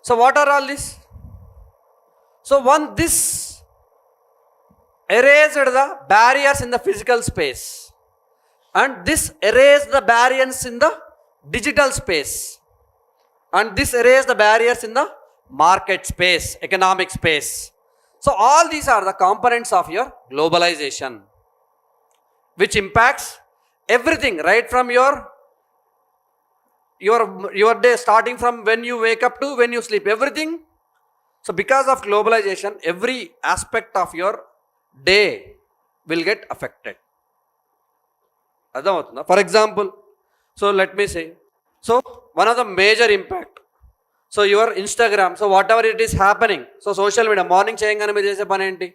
So what are all this? So this erased the barriers in the physical space, and this erased the barriers in the digital space, and this erased the barriers in the market space, economic space. So all these are the components of your globalization, which impacts everything right from your day, starting from when you wake up to when you sleep, everything. So because of globalization, every aspect of your day will get affected. For example, so let me say, so one of the major impact, so your Instagram, so whatever it is happening, so social media, morning cheyangane meer chese pani enti,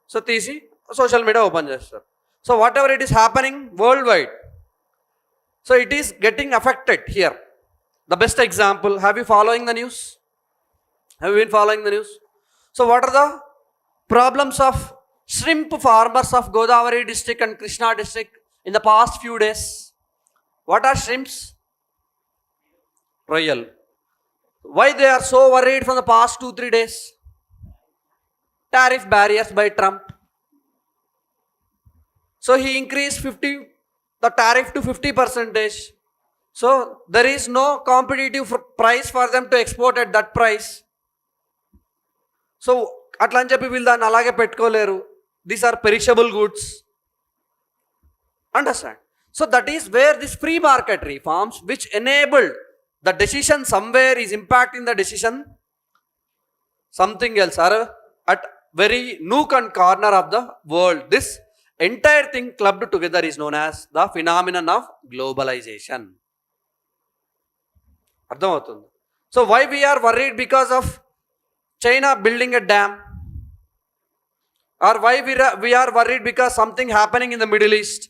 so teesi social media open chestaru. So whatever it is happening worldwide, so it is getting affected here. The best example, have you following the news? Have you been following the news? So what are the problems of shrimp farmers of Godavari district and Krishna district in the past few days? What are shrimps? Royal. Why they are so worried from the past 2-3 days? Tariff barriers by Trump. So he increased the tariff to 50%. So there is no competitive price for them to export at that price. So అట్లా అని చెప్పి వీళ్ళు దాన్ని అలాగే పెట్టుకోలేరు. These are perishable goods. Understand? So that is where this free market reforms, which enabled the decision somewhere is impacting the decision something else, or at very nook and corner of the world. This entire thing clubbed together is known as the phenomenon of globalization. అర్థమవుతుంది? So why we are worried because of China building a dam, or why we are worried because something happening in the Middle East?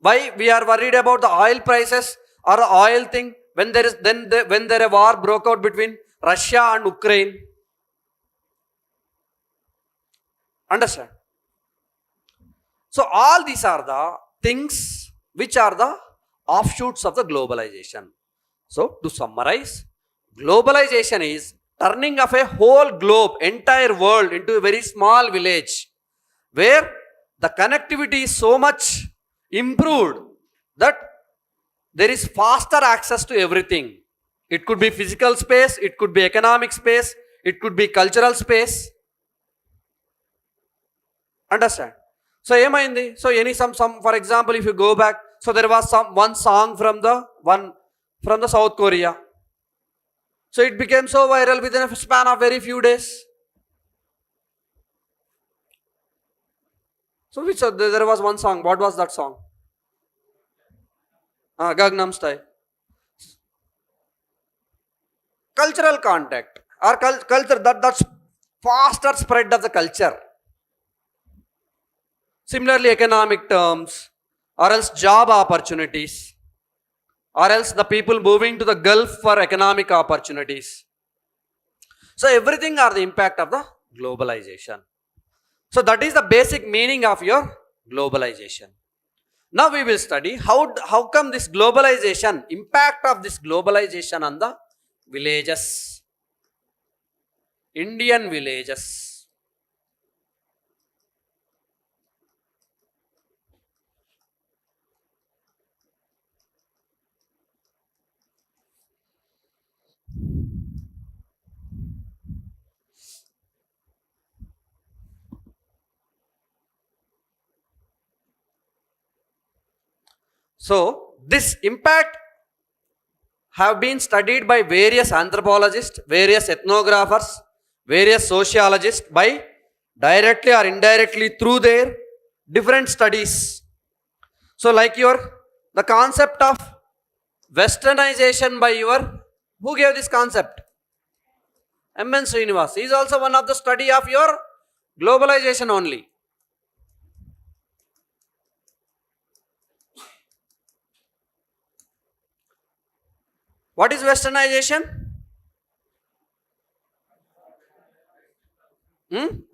Why we are worried about the oil prices or the oil thing when there a war broke out between Russia and Ukraine? Understand? So all these are the things which are the offshoots of the globalization. So to summarize, globalization is turning of a whole globe, entire world into a very small village where the connectivity is so much improved that there is faster access to everything. It could be physical space, it could be economic space, it could be cultural space. Understand? So ఏమైంది? So some for example, if you go back, so there was one song from the South Korea. So it became so viral within a span of very few days. So there was one song. What was that song? Gangnam Style. Cultural contact or culture, that's faster spread of the culture. Similarly, economic terms, or else job opportunities, or else the people moving to the Gulf for economic opportunities. So everything are the impact of the globalization. So that is the basic meaning of your globalization. Now we will study how come this globalization, impact of this globalization on the villages, Indian villages. So this impact have been studied by various anthropologists, various ethnographers, various sociologists by directly or indirectly through their different studies. So like the concept of westernization by who gave this concept? M.N. Srinivas. He is also one of the study of your globalization only. What is westernization?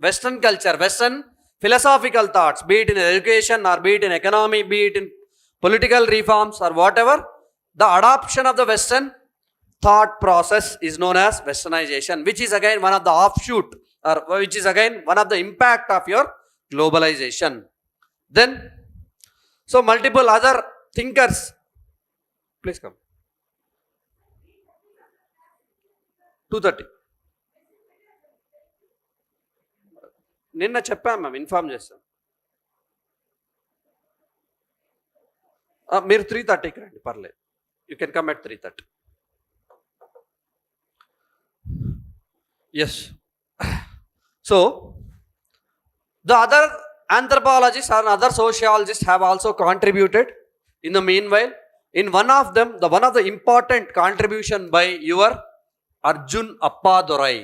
Western culture, Western philosophical thoughts, be it in education or be it in economy, be it in political reforms or whatever, the adoption of the Western thought process is known as westernization, which is again one of the offshoot, or which is again one of the impact of your globalization. Then, so multiple other thinkers, please come. 2:30. నిన్న చెప్పాను ma'am, inform చేస్తాను. మీరు 3:30కి రండి, పర్లేదు. You can come at 3:30. Yes. So the other anthropologists or other sociologists have also contributed in the meanwhile. In one of them, one of the important contribution by your Arjun Appadurai.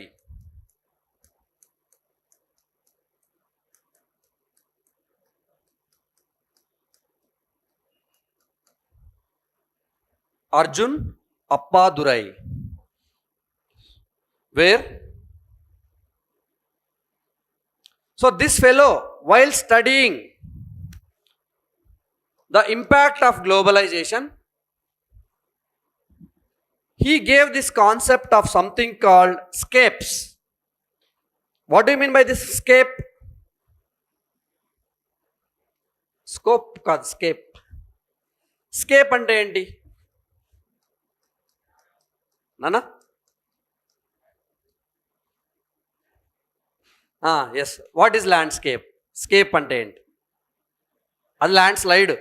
Arjun Appadurai, where, so this fellow, while studying the impact of globalization, he gave this concept of something called scapes. What do you mean by this scape? Scope కాదు, scape. Scape అంటే ఏంటి నానా? Yes. What is landscape? Scape అంటే ఏంటి? అది landslide.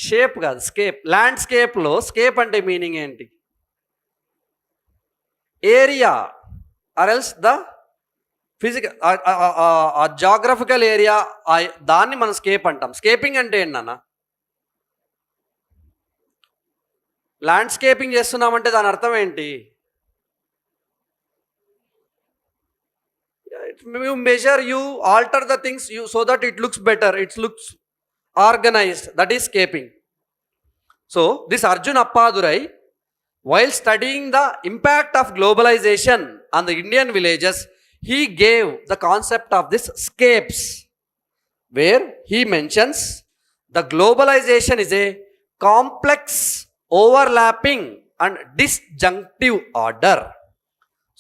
Shape కాదు, scape. ల్యాండ్స్కేప్లో scape అంటే మీనింగ్ ఏంటి? Area or else the physical geographical area, దాన్ని మనం స్కేప్ అంటాం. స్కేపింగ్ అంటే ఏంటి నాన్న? ల్యాండ్స్కేపింగ్ చేస్తున్నామంటే దాని అర్థం ఏంటి? You measure, you alter the things so that it looks better, it looks organized. That is scaping. So this Arjun Appadurai, while studying the impact of globalization on the Indian villages, he gave the concept of this scapes, where he mentions the globalization is a complex, overlapping and disjunctive order.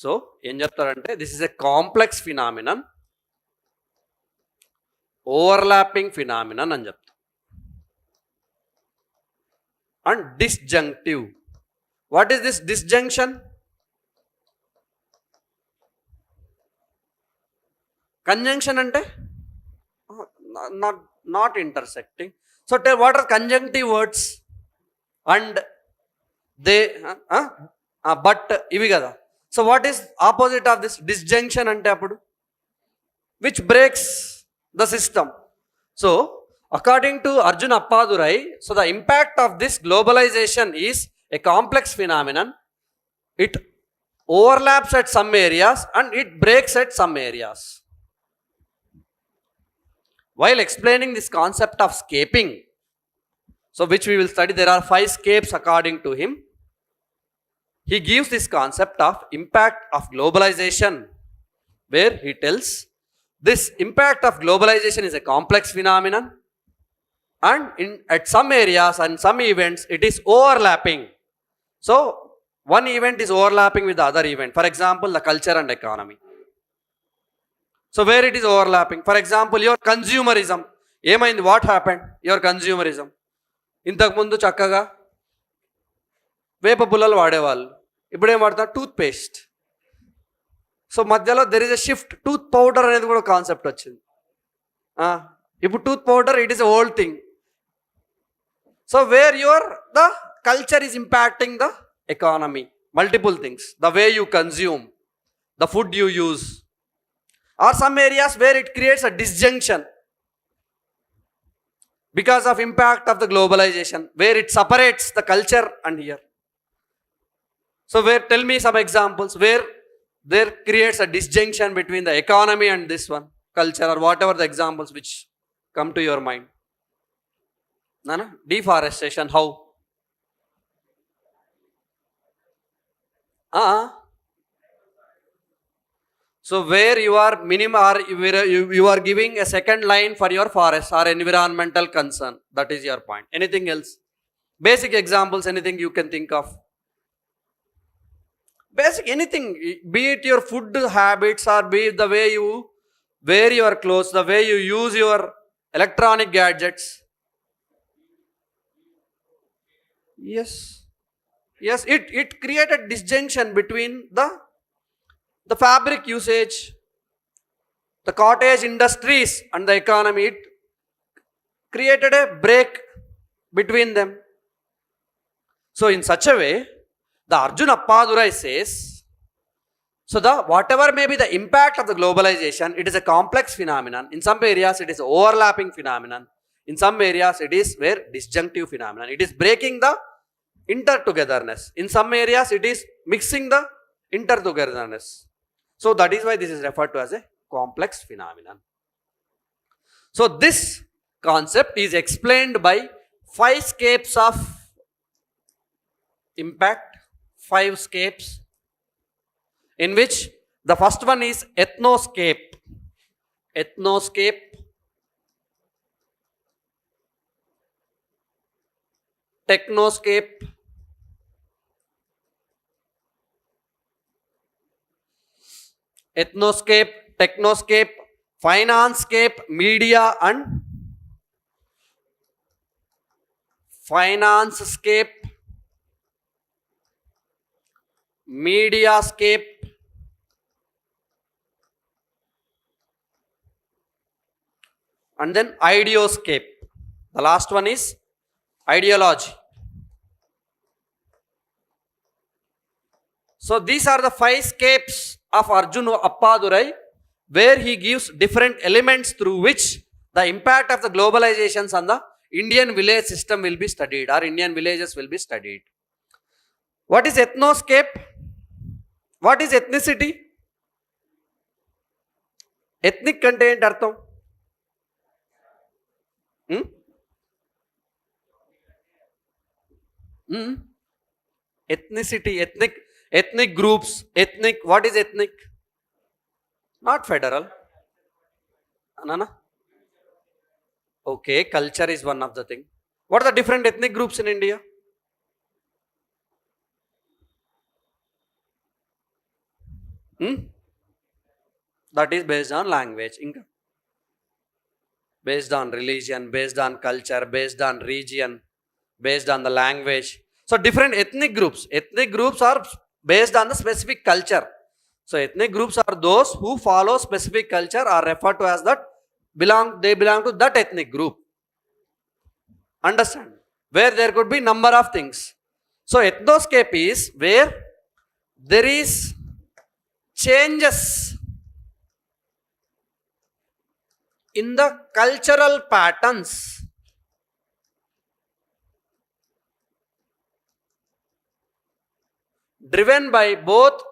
So ఏం చెప్తారంటే, this is a complex phenomenon, overlapping phenomenon అని చెప్తారు, and disjunctive. What is this disjunction? Conjunction అంటే not intersecting. So what are conjunctive words? And they, but, ఇవి కదా. So what is opposite of this? Disjunction అంటే అప్పుడు which breaks the system. So according to Arjun Appadurai, so the impact of this globalization is a complex phenomenon. It overlaps at some areas and it breaks at some areas. While explaining this concept of scaping, so which we will study, there are 5 scapes according to him. He gives this concept of impact of globalization, where he tells this impact of globalization is a complex phenomenon, and at some areas and some events it is overlapping. So one event is overlapping with the other event. For example, the culture and economy. So where it is overlapping, for example, your consumerism. ఏమైంది? What happened? Your consumerism. ఇంతకుముందు చక్కగా వేప పుల్లలు వాడేవాళ్ళు, ఇప్పుడు ఏం వాడతారు? Toothpaste. So మధ్యలో there is a shift. Tooth powder అనేది కూడా కాన్సెప్ట్ వచ్చింది. ఇప్పుడు tooth powder, it is a old thing. So where your the culture is impacting the economy, multiple things, the way you consume, the food you use, or some areas where it creates a disjunction because of impact of the globalization, where it separates the culture and here. So where, tell me some examples where there creates a disjunction between the economy and this one, culture, or whatever the examples which come to your mind. Nana? Deforestation, how? So where you are you are giving a second line for your forest or environmental concern. That is your point. Anything else? Basic examples, anything you can think of. Basic anything, be it your food habits or be it the way you wear your clothes, the way you use your electronic gadgets. Yes, yes, it created disjunction between the fabric usage, the cottage industries and the economy. It created a break between them. So in such a way, the Arjun Appadurai says, so the whatever may be the impact of the globalization, it is a complex phenomenon. In some areas, it is overlapping phenomenon. In some areas, it is where disjunctive phenomenon. It is breaking the intertogetherness. In some areas, it is mixing the intertogetherness. So that is why this is referred to as a complex phenomenon. So this concept is explained by 5 scapes of impact, 5 scapes, in which the first one is ethnoscape. Ethnoscape, technoscape, ethnoscape, technoscape, financescape, media and financescape, mediascape, and then ideoscape. The last one is ideology. So these are the 5 scapes of Arjuna Appadurai, where he gives different elements through which the impact of the globalizations on the Indian village system will be studied, or Indian villages will be studied. What is ethnoscape? What is ethnicity? Ethnic అంటే ఏంటి అర్థం? Ethnicity, ethnic groups, ethnic, what is ethnic? Not federal. Anana? Okay, culture is one of the thing. What are the different ethnic groups in India? That is based on language. Based on religion, based on culture, based on region, based on the language. So different ethnic groups. Ethnic groups are based on the specific culture. So ethnic groups are those who follow specific culture, are referred to as that they belong to that ethnic group. Understand? Where there could be number of things. So ethnoscape is where there is changes in the cultural patterns driven by both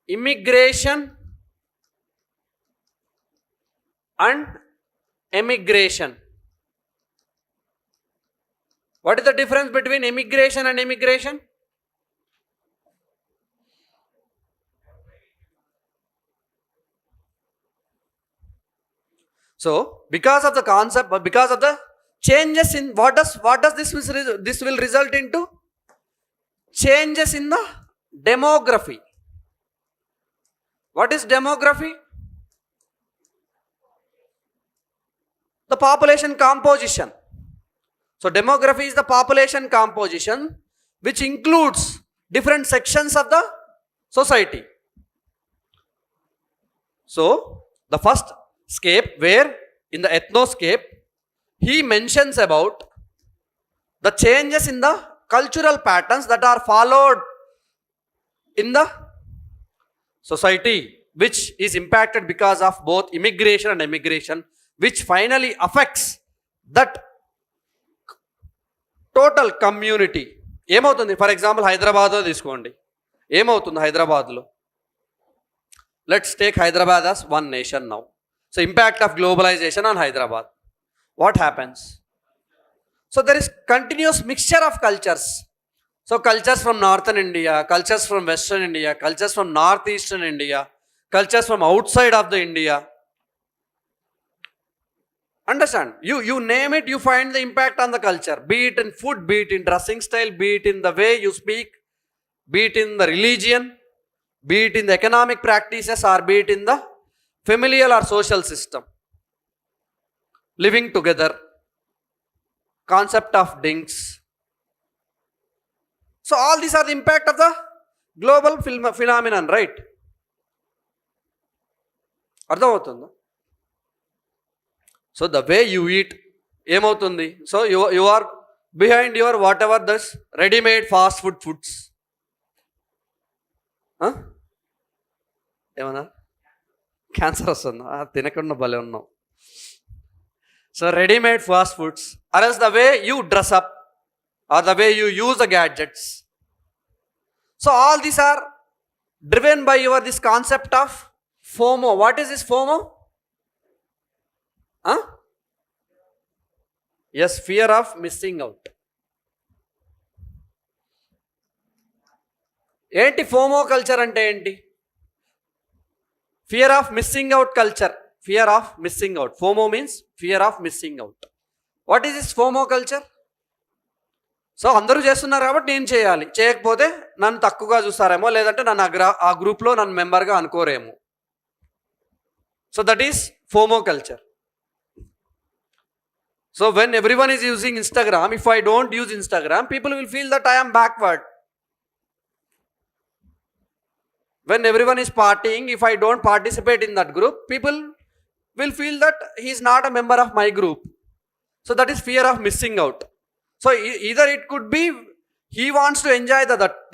immigration and emigration. What is the difference between immigration and emigration? So, because of the concept, but because of the changes in what does this will result into? Changes in the demography. What is demography? The population composition. So demography is the population composition which includes different sections of the society. So the first scape, where in the ethnoscape he mentions about the changes in the cultural patterns that are followed in the society, which is impacted because of both immigration and emigration, which finally affects that total community. ఏమవుతుంది? For example హైదరాబాద్లో తీసుకోండి. ఏమవుతుంది హైదరాబాద్లో? Let's take Hyderabad as one nation now. So impact of globalization on Hyderabad. What happens? So there is continuous mixture of cultures. So cultures from northern India, cultures from western India, cultures from northeastern India, cultures from outside of the India. Understand? You name it, you find the impact on the culture. Be it in food, be it in dressing style, be it in the way you speak, be it in the religion, be it in the economic practices, or be it in the familial or social system. Living together, concept of dinks. So all these are the impact of the global phenomenon, right? అర్థమవుతుందా? So the way you eat ఏమవుతుంది? So you are behind your whatever thus readymade fast foods. ఏమన్నా cancer వస్తుందా? తినకుండా భలే ఉన్నావు. So readymade fast foods, or else the way you dress up, or the way you use the gadgets. So all these are driven by this concept of FOMO. What is this FOMO? Yes, fear of missing out. ఏంటి FOMO culture అంటే ఏంటి? Fear of missing out culture. Fear of missing out. FOMO means fear of missing out. What is this FOMO culture? So అందరూ చేస్తున్నారు కాబట్టి నేను చేయాలి, చేయకపోతే నన్ను తక్కువగా చూస్తారేమో, లేదంటే నన్ను ఆ గ్రూప్లో నన్ను మెంబర్గా అనుకోరేమో. So that is FOMO culture. So when everyone is using Instagram, if I don't use Instagram, people will feel that I am backward. When everyone is partying, if I don't participate in that group, people will feel that he is not a member of my group. So that is fear of missing out. So either it could be he wants to enjoy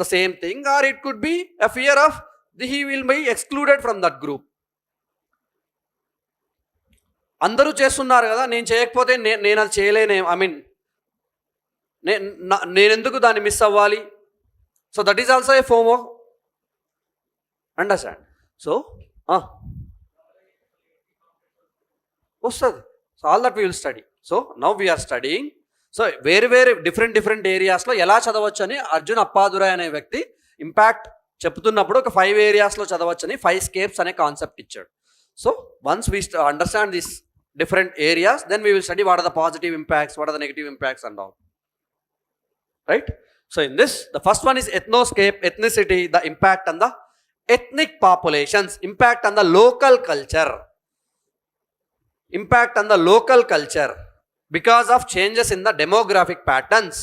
the same thing, or it could be a fear of he will be excluded from that group. అందరూ చేస్తున్నారు కదా, నేను చేయకపోతే నేను అది చేయలేనే, I mean నేనెందుకు దాన్ని miss అవ్వాలి? So that is also a FOMO. Understand? So వస్తుంది. So all that we will study. So now we are studying. So వేరే డిఫరెంట్ ఏరియాస్లో ఎలా చదవచ్చు అని అర్జున్ అప్పాదురాయ్ అనే వ్యక్తి ఇంపాక్ట్ చెప్తున్నప్పుడు ఒక 5 ఏరియాస్లో చదవచ్చని 5 స్కేప్స్ అనే కాన్సెప్ట్ ఇచ్చాడు. So once we understand this different areas, then we will study what are the positive impacts, what are the negative impacts and all. Right? So in this the first one is ethnoscape, ethnicity, the impact on the ethnic populations, impact on the local culture. Impact on the local culture because of changes in the demographic patterns.